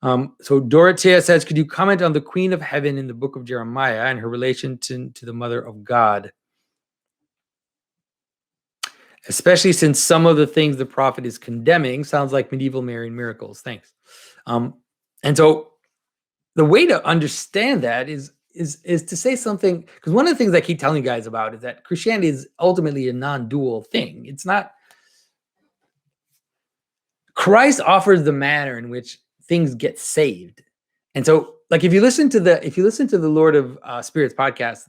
So Dorothea says, could you comment on the Queen of Heaven in the book of Jeremiah and her relation to the Mother of God? Especially since some of the things the prophet is condemning sounds like medieval Marian miracles. Thanks. And so the way to understand that is to say something, because one of the things I keep telling you guys about is that Christianity is ultimately a non-dual thing. It's not. Christ offers the manner in which things get saved. And so, like, if you listen to the Lord of Spirits podcast,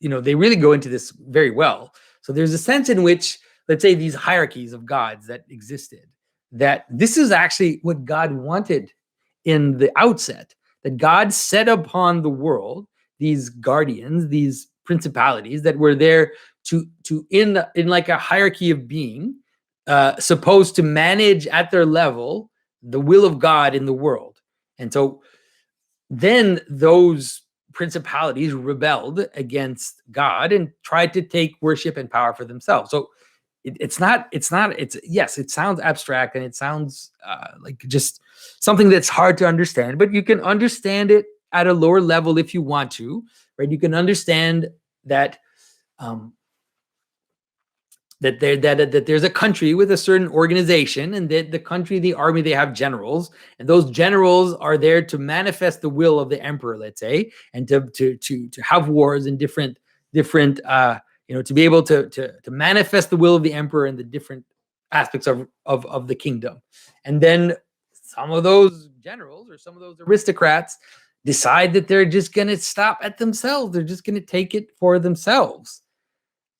they really go into this very well. So there's a sense in which, let's say, these hierarchies of gods that existed, that this is actually what God wanted in the outset, that God set upon the world these guardians, these principalities that were there to in like a hierarchy of being, supposed to manage at their level the will of God in the world. And so then those principalities rebelled against God and tried to take worship and power for themselves. So it sounds abstract and it sounds like just something that's hard to understand, but you can understand it at a lower level if you want to, right? You can understand that that there's a country with a certain organization, and that the country, the army, they have generals, and those generals are there to manifest the will of the emperor, let's say, and to have wars in different to be able to manifest the will of the emperor in the different aspects of the kingdom. And then some of those generals or some of those aristocrats decide that they're just going to stop at themselves. They're just going to take it for themselves.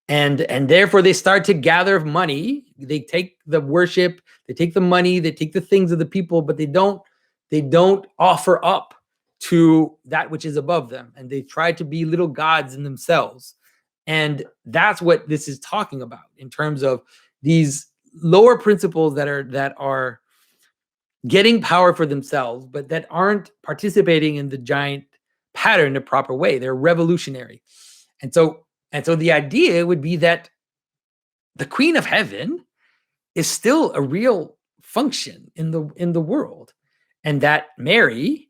And therefore they start to gather money. They take the worship, they take the money, they take the things of the people, but they don't offer up to that which is above them. And they try to be little gods in themselves. And that's what this is talking about in terms of these lower principles that are getting power for themselves, but that aren't participating in the giant pattern in a proper way. They're revolutionary. And so the idea would be that the Queen of Heaven is still a real function in the world, and that Mary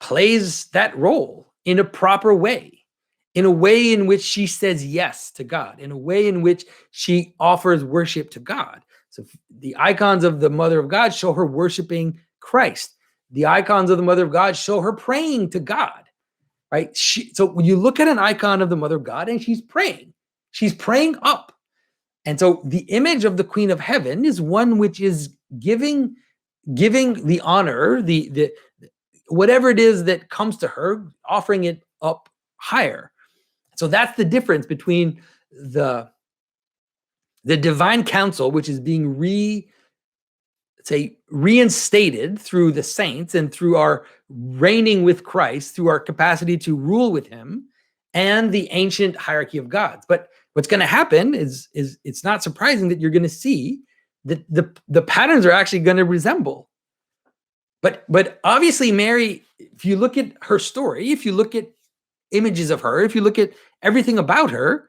plays that role in a proper way, in a way in which she says yes to God, in a way in which she offers worship to God. So the icons of the Mother of God show her worshiping Christ. The icons of the Mother of God show her praying to God. Right? So when you look at an icon of the Mother of God and she's praying up. And so the image of the Queen of Heaven is one which is giving the honor, the whatever it is that comes to her, offering it up higher. So that's the difference between the divine council, which is being reinstated through the saints and through our reigning with Christ, through our capacity to rule with him, and the ancient hierarchy of gods. But what's going to happen is it's not surprising that you're going to see that the patterns are actually going to resemble. But obviously Mary, if you look at her story, if you look at images of her, if you look at everything about her,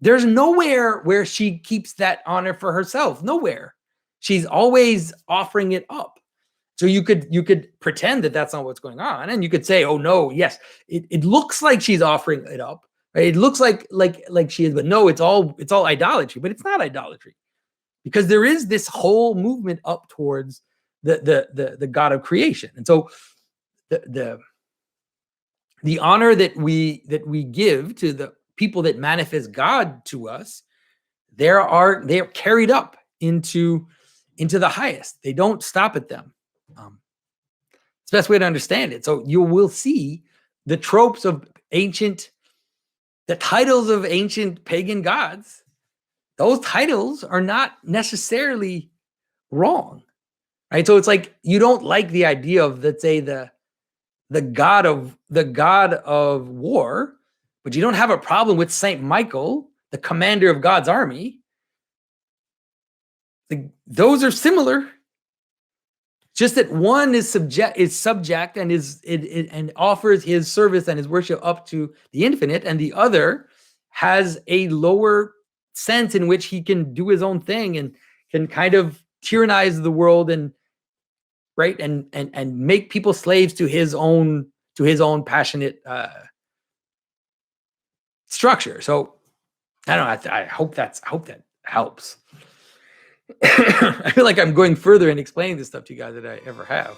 there's nowhere where she keeps that honor for herself. Nowhere. She's always offering it up. So you could pretend that that's not what's going on, and you could say, "Oh no, yes, it looks like she's offering it up. Right? It looks like she is, but no, it's all idolatry. But it's not idolatry, because there is this whole movement up towards the God of creation, and so the honor that we give to the people that manifest God to us, they are carried up into the highest. They don't stop at them. It's the best way to understand it. So you will see the tropes of the titles of ancient pagan gods. Those titles are not necessarily wrong, right? So it's like, you don't like the idea of, let's say, the god of war, but you don't have a problem with Saint Michael, the commander of God's army. Those are similar, just that one is subject and and offers his service and his worship up to the infinite, and the other has a lower sense in which he can do his own thing and can kind of tyrannize the world and right? And make people slaves to his own passionate structure. So I don't know. I hope that helps. I feel like I'm going further in explaining this stuff to you guys than I ever have.